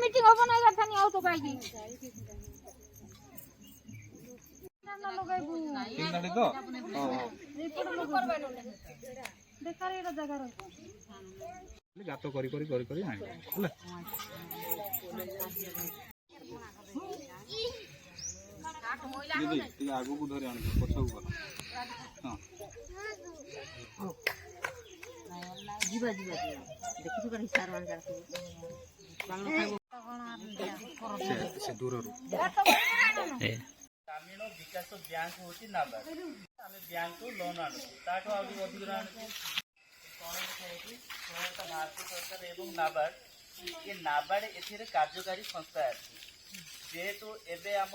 meeting হব না এখানে আও তো কাইকি ଗାତ କରି କରି କରି କରି ଆଣିବ ହେଲା ଦିଦି ଟିକେ ଆଗକୁ ଧରି ଆଣିବ ପଛକୁ କର ହଁ ଯିବା ଯିବା ଦେଖିଛୁ କଣ ହିସାବ ମାନକାର ସେ ଦୂରରୁ ग्रामीण विकास बैंक हूँ नाबार्ड आम बैंक को लोन आणु ताठू आगे अधिक आणु भारत सरकार एवं नाबार्ड ये नाबार्ड ए कार्यकारी संस्था अच्छी जेहेतु एवं आम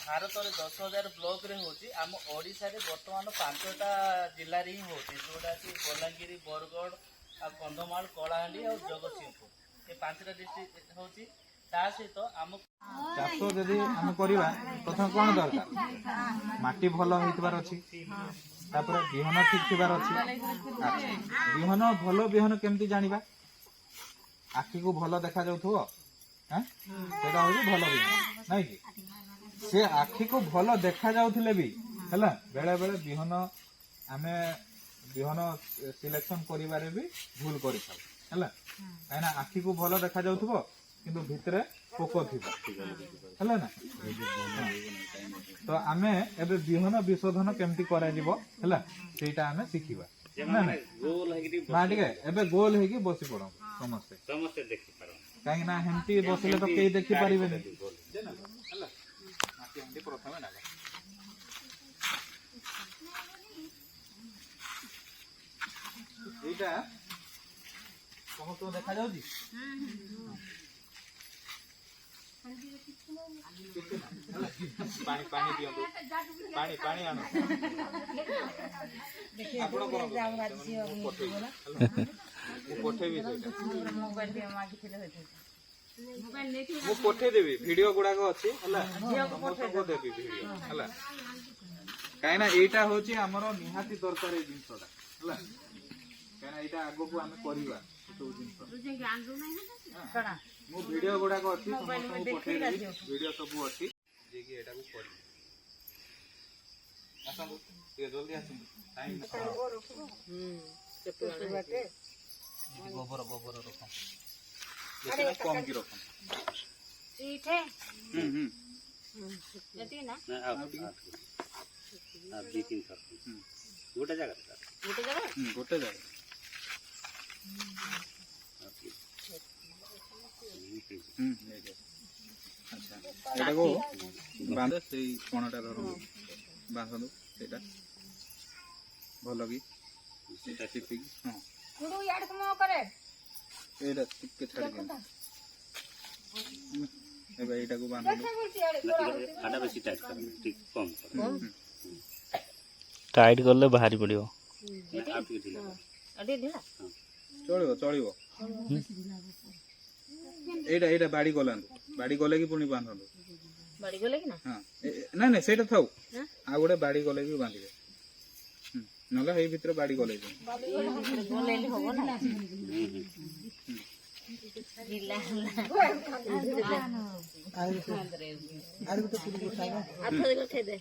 भारत में 10,000 ब्लॉक रे होची आम ओडिशा रे वर्तमान 5टा जिले ही होची जोटा कि बलांगीर बरगढ़ कंधमाल कलाहांडी और जगतसिंहपुर ये 5टा डिस्ट्रिक्ट होची ता सहित आम चाष जदि आम करवा प्रथम कौन दरकार माटी भल होइतबार अछि तापर बिहन ठीक थिबार अछि बिहन भल बिहन केमती जानिबा आखि को भल देखा जाउथो हैं सेटा होई भल बिहन नै कि से आखि को भल देखा जाउथिले भी हैला बेले बेले बिहन आमे बिहन सिलेक्शन करिबारे भी भूल करि थाउ हैला काना आखि को भल देखा जाउथबो किंतु भितरे पोक थिबा हैला ना तो आमे एबे बिहन विशोधन केमती करा जिवो हैला सेटा आमे सिखिबा ना ना गोल हेगी माटिके एबे गोल हेगी बसी पड़ो समस्ते समस्ते देखि पारो काहे ना हेंती बसले तो केई देखि परिबे नै हैला माटी हेंती प्रथमे ना एटा कहो तो देखा जाउ जी पानी पानी दियंतु पानी पानी आनो आपण को पठेबी मोबाइल पे मागी थिले होते मोबाइल लेके मो पठे देबी वीडियो गुडा को अछि हला को देबी वीडियो हला काहे ना एटा होची हमरो निहाती दरकार ए जिंसटा हला काहे ना एटा आगो को हमें करिवा तो जिंस तुजे ज्ञान रो नै कणा मो वीडियो गुडा को अछि मोबाइल में देखि वीडियो सब अछि जे कि एटा को करि आसा ये जल्दी आसी टाइम बाटे गोबर गोबर रखो जैसे कम की रखो ठीक है जति ना आप 2-3 थर गोटे जगह गोटे जगह अच्छा एटा को बांध से कोणटा धरो बांधनु सेटा भलो की सेटा टिपी हां गुडू याड कम करे एटा टिके छाडी के एबे एटा को बांध दो आटा बेसी टाइट कर ठीक कम टाइट करले बाहरी पड़ियो अडी ढिला चलिबो चलिबो एटा एटा बाडी गले की पुनी बांधनु बाडी गले की ना हां ना ना सेटा थाउ आ गोटे बाडी गले की बांधिबे नला हे भीतर बाडी गले गले होबो ना ढिला आरु तो पूरी खाइबा आथा देखो थे दे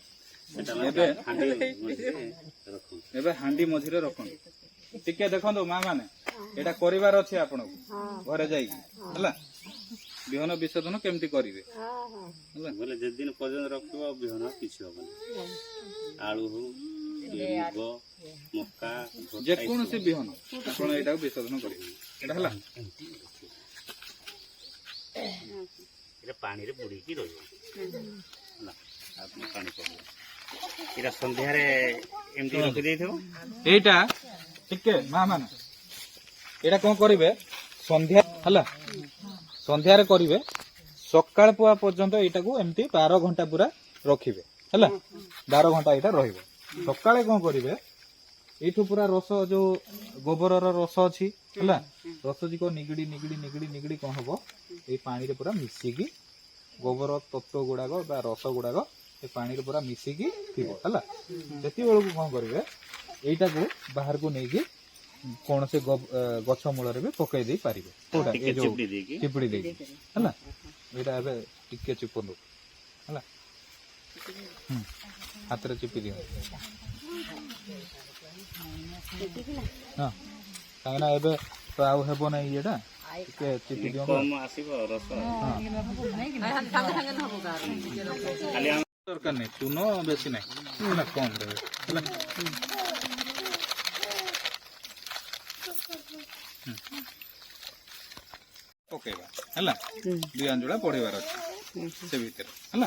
एबे हांडी मझिरे रखन टिके देखंदो मा माने एटा करिवार अछि आपन घरे जाई हला बिहन विशोधन केमती करिवे हला बोले जे दिन पर्यंत रखबो बिहन किछ होबो आलू हो गो मक्का जे कोन से बिहन आपण एटा विशोधन करिवे एटा हला एटा पानी रे बुड़ी की रहयो हला आपन पानी पड़ो एटा संध्या रे एमटी रख देई थो एटा टिके मा माने एटा कोन करिवे संध्या हला संध्या रे करिवे सकाळ पुआ पर्यंत एटा को एमती 12 घंटा पूरा रखिवे हला 12 घंटा एटा रहिबो सकाळे कोन करिवे एठू पूरा रस जो गोबर रो रस अछि हला रस जी को निगडी निगडी निगडी निगडी कोन हबो ए पानी रे पूरा मिसी की गोबर तत्व गुड़ाक रस गुड़ाक से पानी पूरा मिसिकी थी है से कौन करेंगे यहीटा को बाहर को लेकिन कौन से गछ मूल भी पकई दे पारे कोटा ये जो चिपुड़ी दे है यहाँ टिके चिपंदु है हाथ में चिपी दियो हाँ कहीं एबे तो आउ हेबो ना येटा टिके चिपी दियो कम आसीबो रस दरकार नहीं चूनो बेसी नहीं ना कम रहे पकेबा है दुई अंजुला पड़ेबार अच्छे से भीतर है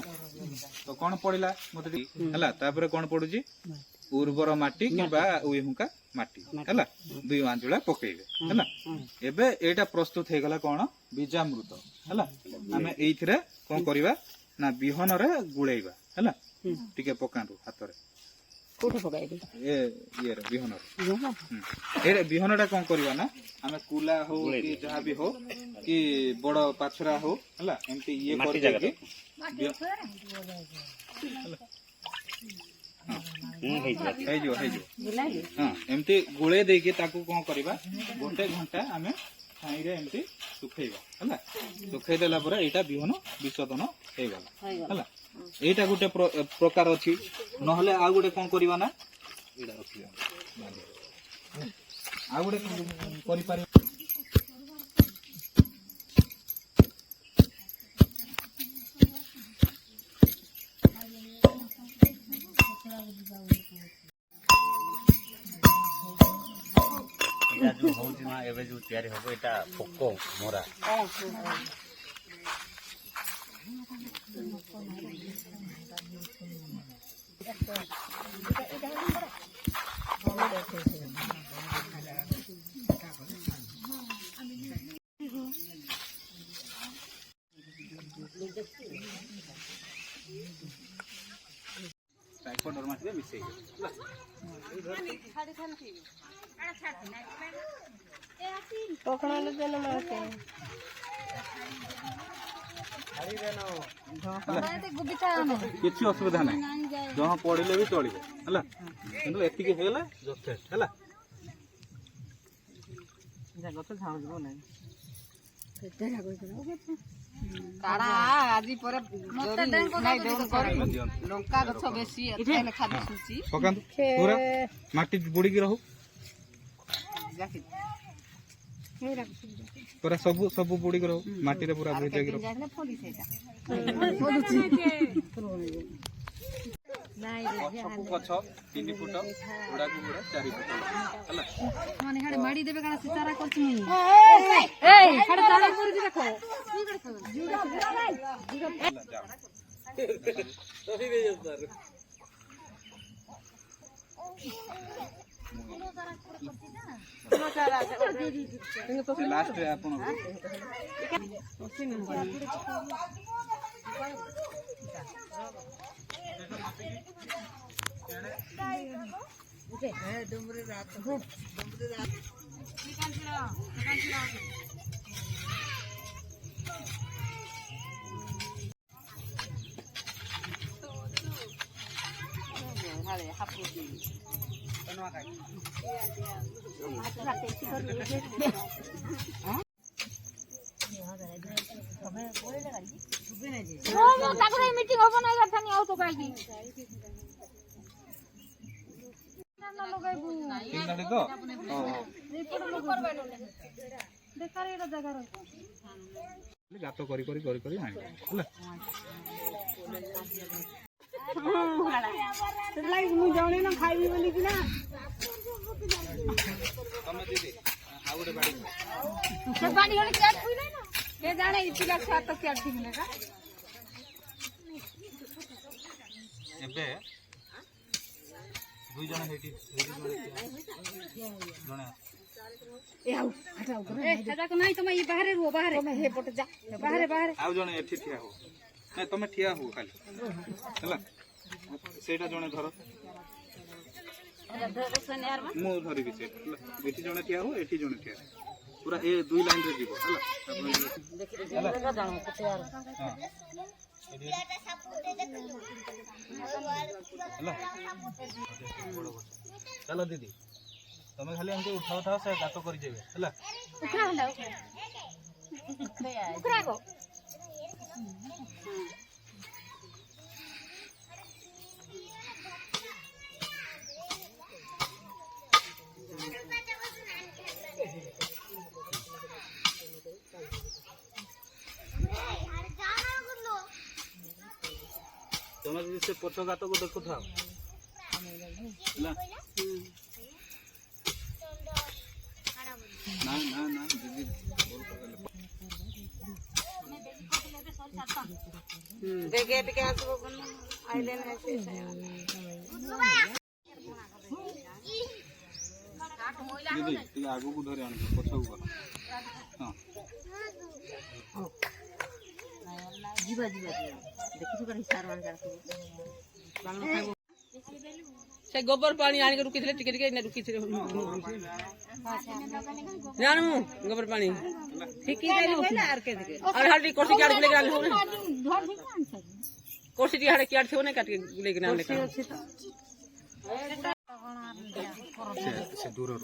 तो कौन पड़ा मत है कौन पड़ुची उर्वर माटी कि हुंका माटी है दुई अंजुला पकेबे है एबे एटा प्रस्तुत हो गला कौन बीजामृत है आम ये कौन करवा ना बिहन रे गुड़ेबा है टिके पकांडु हाथ रे कोठे पकाइबे ए ये बिहन बिहनटा कौन करवा ना आम कुला हो कि जहाँ भी हो कि बड़ पाछरा हो है एमती ये कर हाँ एमती गुड़े देके ताकू कौन करवा गोटे घंटा आम छाई रे एमती सुखेबा है सुखई देला परे एटा बिहन विसर्जन हो गला है एटा गोटे प्रकार अच्छी नहले आ गोटे कौन करवा ना एटा रखिबा आ गोटे करि पारि जो होउची ना एबे जो तयारी होबो एटा पोको मोरा टाइफॉइड और माटी मिसई पकड़ाले देन मारते किसी असुविधा ना जहाँ पड़े भी चलो है एति जथेस्ट है काड़ा आदि पर लंका गछ बेसी एथले खादी सुची पकांतु पूरा माटी बुड़ी रहू पूरा सब सब बुड़ी रहू माटी रे पूरा भिजा रहू गछ 3 फुट गुड़ा गुड़ा 4 फुट हला माने हाडे माडी देबे काना सितारा करछु ए हाडे तारा करछि देखो लास्ट रे आपन मीटिंग हो बनाई करथानी आउ तो काई ना लगाइबू तीन गाड़ी तो देखा रे जगह रे गात करी करी करी करी आनी हला लाइक मु जाने ना खाइबी बोली कि ना तमे दीदी आ गोटे बाड़ी से बाड़ी होले क्या खुई ना के जाने इति का साथ तो क्या ठीक ना एबे दुई जण हेटी जणे ए आउ हटाओ ए हटा को नहीं तुम ये बाहर रो बाहर तुम हे पट जा बाहर बाहर आउ जणे एठी ठिया हो नहीं तमे ठिया हो खाली हला सेटा जणे धर मु धरि भी से एठी जणे ठिया हो एठी जणे ठिया पूरा ए 2 लाइन रे जीवो हला चलो दीदी तुम्हें खाली हमके उठाओ था से गातो कर जेबे हला तुम्हें से पछो गातो को देखो था हला ना ना ना दीदी देखे टिके आसबो कोन आइले न ऐसे दीदी ती आगो को धरे आन पछो को हां जीवा जीवा देखि छु कर हिसाब मान कर बांगलो खाइबो से गोबर पानी आने के रुकी थे टिके टिके न रुकी थे जानू गोबर पानी ठिकी देले पहले आर के देखे और हल्दी कोसी काट लेके आले हो कोसी टी हड़े काट थे ने काट के लेके नाम लेके से दूर रो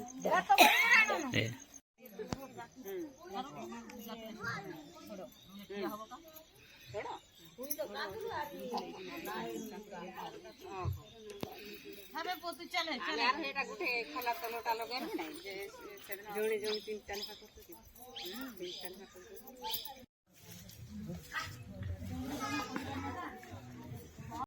हमें पोतु चले चले यार हेटा गुठे खला तलोटा लगे नहीं जे जोड़ी जोड़ी 3 टन का करते 3 टन का